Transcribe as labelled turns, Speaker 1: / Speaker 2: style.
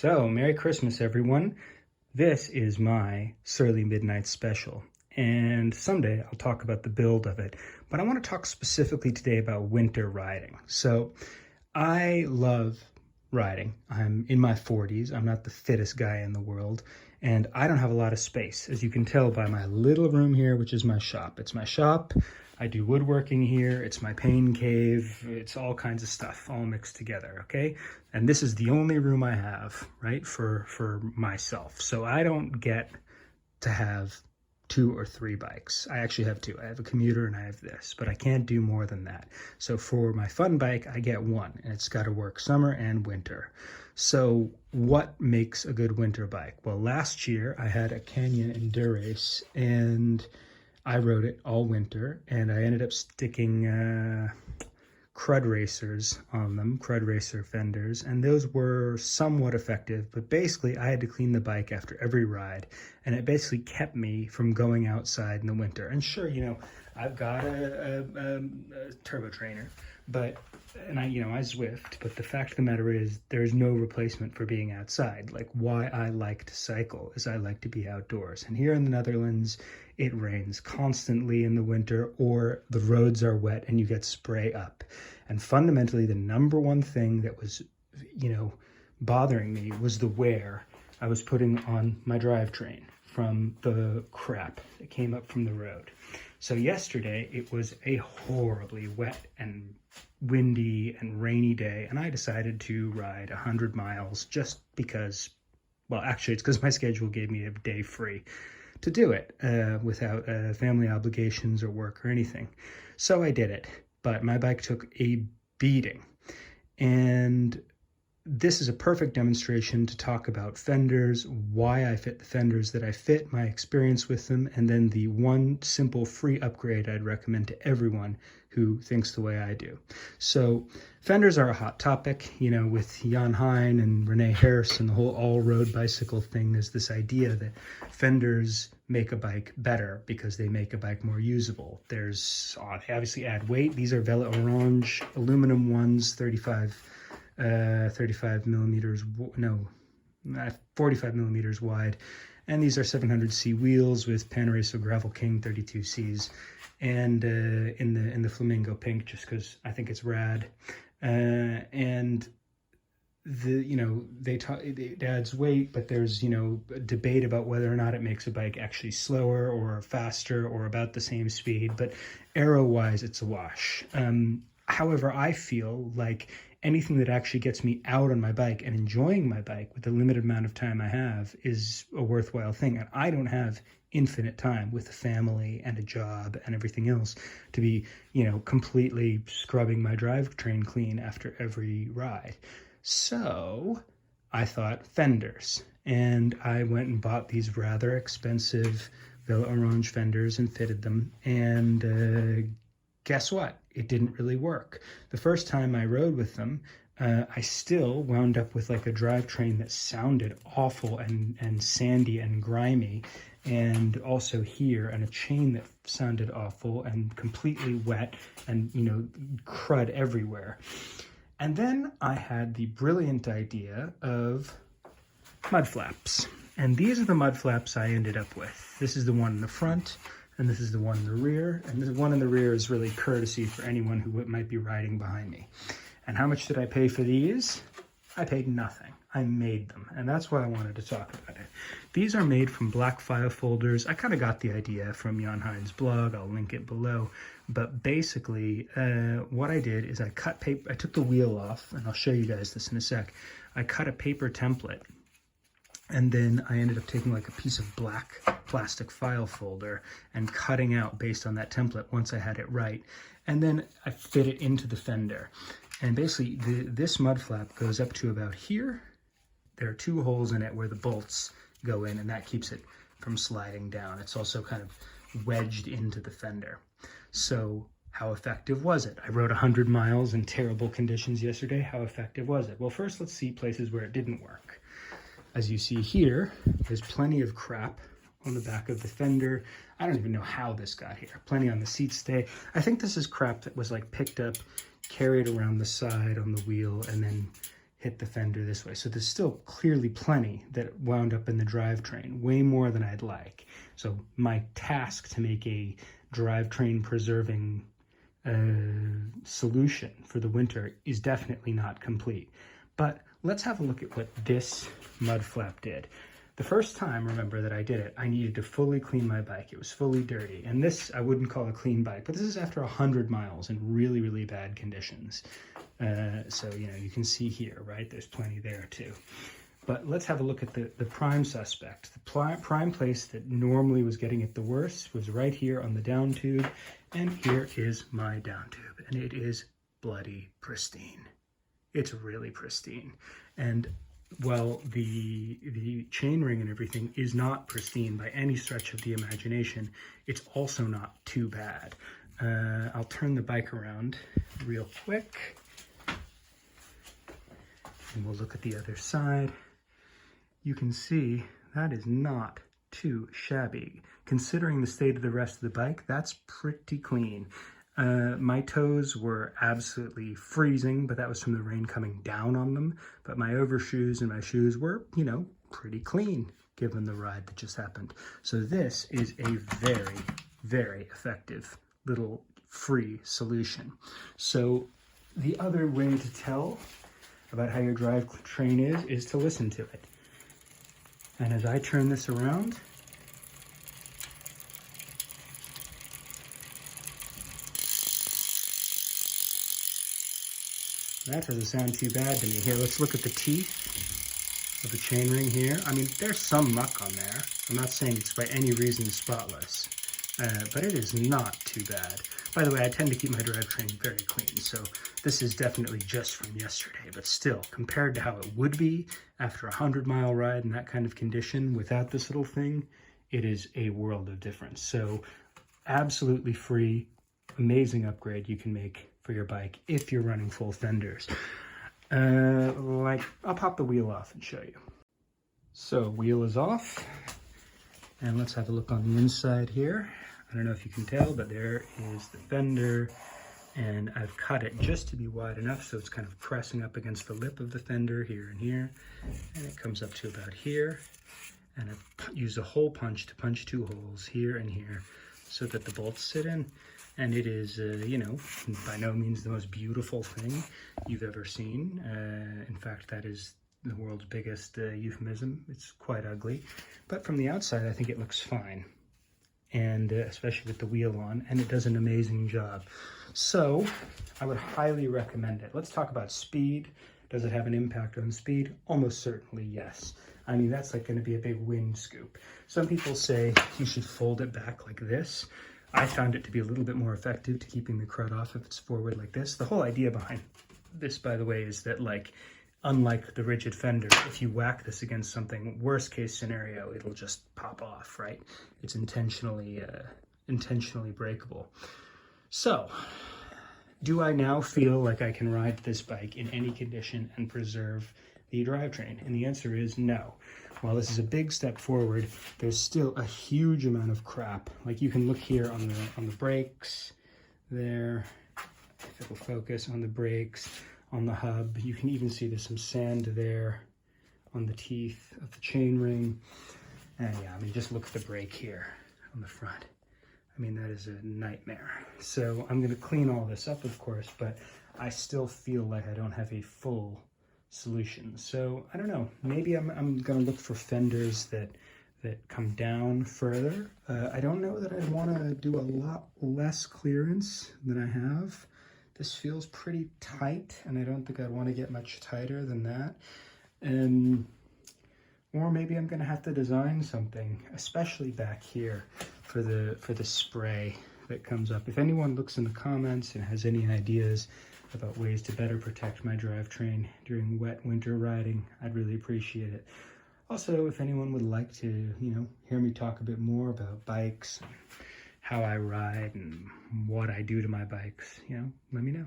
Speaker 1: So, Merry Christmas, everyone. This is my Surly Midnight Special, and someday I'll talk about the build of it, but I want to talk specifically today about winter riding. So, I love riding. I'm in my 40s. I'm not the fittest guy in the world, and I don't have a lot of space, as you can tell by my little room here, which is my shop. It's my shop. I do woodworking here. It's my pain cave. It's all kinds of stuff all mixed together, okay? And this is the only room I have, right, for myself. So I don't get to have 2 or 3 bikes. I actually have 2. I have a commuter and I have this, but I can't do more than that. So for my fun bike, I get 1, and it's got to work summer and winter. So what makes a good winter bike? Well, last year I had a Canyon Endurace, and I rode it all winter, and I ended up sticking crud racers on them, crud racer fenders, and those were somewhat effective, but basically I had to clean the bike after every ride, and it basically kept me from going outside in the winter. And sure, you know, I've got a turbo trainer, but I Zwift, but the fact of the matter is there's no replacement for being outside. Like, why I like to cycle is I like to be outdoors. And here in the Netherlands, it rains constantly in the winter, or the roads are wet and you get spray up. And fundamentally, the number one thing that was, bothering me was the wear I was putting on my drivetrain from the crap that came up from the road. So yesterday, it was a horribly wet and windy and rainy day, and I decided to ride 100 miles just because, well, actually, it's because my schedule gave me a day free to do it without family obligations or work or anything. So I did it, but my bike took a beating. And this is a perfect demonstration to talk about fenders, why I fit the fenders that I fit, my experience with them, and then the one simple free upgrade I'd recommend to everyone who thinks the way I do. So fenders are a hot topic, with Jan Heine and Renee Harris and the whole all-road bicycle thing. There's this idea that fenders make a bike better because they make a bike more usable. They obviously add weight. These are Vela Orange aluminum ones, 45 millimeters, 45 millimeters wide. And these are 700C wheels with Panaracer Gravel King 32Cs, and in the flamingo pink, just because I think it's rad. And it adds weight, but there's a debate about whether or not it makes a bike actually slower or faster or about the same speed. But aero-wise, it's a wash. However, I feel like anything that actually gets me out on my bike and enjoying my bike with the limited amount of time I have is a worthwhile thing. And I don't have infinite time with a family and a job and everything else to be, completely scrubbing my drivetrain clean after every ride. So I thought fenders, and I went and bought these rather expensive Vela Orange fenders and fitted them. And guess what? It didn't really work. The first time I rode with them, I still wound up with like a drivetrain that sounded awful and sandy and grimy, and also here, and a chain that sounded awful and completely wet and, crud everywhere. And then I had the brilliant idea of mud flaps. And these are the mud flaps I ended up with. This is the one in the front, and this is the one in the rear. And the one in the rear is really courtesy for anyone who might be riding behind me. And how much did I pay for these? I paid nothing. I made them, and that's why I wanted to talk about it. These are made from black file folders. I kind of got the idea from Jan Heine's blog. I'll link it below. But basically, what I did is I cut paper. I took the wheel off, and I'll show you guys this in a sec. I cut a paper template, and then I ended up taking like a piece of black plastic file folder and cutting out based on that template once I had it right. And then I fit it into the fender. And basically, this mud flap goes up to about here. There are 2 holes in it where the bolts go in, and that keeps it from sliding down. It's also kind of wedged into the fender. So how effective was it? I rode 100 miles in terrible conditions yesterday. How effective was it? Well, first let's see places where it didn't work. As you see here, there's plenty of crap on the back of the fender. I don't even know how this got here. Plenty on the seat stay. I think this is crap that was like picked up, carried around the side on the wheel, and then hit the fender this way. So there's still clearly plenty that wound up in the drivetrain, way more than I'd like. So my task to make a drivetrain preserving solution for the winter is definitely not complete. But let's have a look at what this mud flap did. The first time, remember, that I did it, I needed to fully clean my bike. It was fully dirty. And this, I wouldn't call a clean bike, but this is after 100 miles in really, really bad conditions. So, you know, you can see here, right? There's plenty there too. But let's have a look at the prime suspect. The prime place that normally was getting it the worst was right here on the down tube. And here is my down tube. And it is bloody pristine. It's really pristine. And while the chain ring and everything is not pristine by any stretch of the imagination, it's also not too bad. I'll turn the bike around real quick. And we'll look at the other side. You can see that is not too shabby. Considering the state of the rest of the bike, that's pretty clean. My toes were absolutely freezing, but that was from the rain coming down on them. But my overshoes and my shoes were, you know, pretty clean given the ride that just happened. So this is a very, very effective little free solution. So the other way to tell about how your drivetrain is to listen to it. And as I turn this around, that doesn't sound too bad to me. Here, let's look at the teeth of the chainring here. I mean, there's some muck on there. I'm not saying it's by any reason spotless, but it is not too bad. By the way, I tend to keep my drivetrain very clean, so this is definitely just from yesterday, but still, compared to how it would be after a 100-mile ride in that kind of condition without this little thing, it is a world of difference. So absolutely free, amazing upgrade you can make for your bike if you're running full fenders. I'll pop the wheel off and show you. So wheel is off, and let's have a look on the inside here. I don't know if you can tell, but there is the fender, and I've cut it just to be wide enough so it's kind of pressing up against the lip of the fender here and here, and it comes up to about here. And I've used a hole punch to punch 2 holes here and here so that the bolts sit in. And it is, you know, by no means the most beautiful thing you've ever seen. In fact, that is the world's biggest euphemism. It's quite ugly. But from the outside, I think it looks fine. And especially with the wheel on, and it does an amazing job. So I would highly recommend it. Let's talk about speed. Does it have an impact on speed? Almost certainly, yes. I mean, that's like going to be a big wind scoop. Some people say you should fold it back like this. I found it to be a little bit more effective to keeping the crud off if it's forward like this. The whole idea behind this, by the way, is that, like, unlike the rigid fender, if you whack this against something, worst case scenario, it'll just pop off, right? It's intentionally breakable. So, do I now feel like I can ride this bike in any condition and preserve the drivetrain? And the answer is no. While this is a big step forward, there's still a huge amount of crap. Like, you can look here on the brakes there, if it'll focus on the brakes, on the hub. You can even see there's some sand there on the teeth of the chainring. And yeah, I mean, just look at the brake here on the front. I mean, that is a nightmare. So I'm gonna clean all this up, of course, but I still feel like I don't have a full solution. So I don't know, maybe I'm gonna look for fenders that come down further. I don't know that I wanna do a lot less clearance than I have. This feels pretty tight, and I don't think I'd want to get much tighter than that. Or maybe I'm gonna have to design something, especially back here for the spray that comes up. If anyone looks in the comments and has any ideas about ways to better protect my drivetrain during wet winter riding, I'd really appreciate it. Also, if anyone would like to, you know, hear me talk a bit more about bikes, how I ride, and what I do to my bikes, you know, let me know.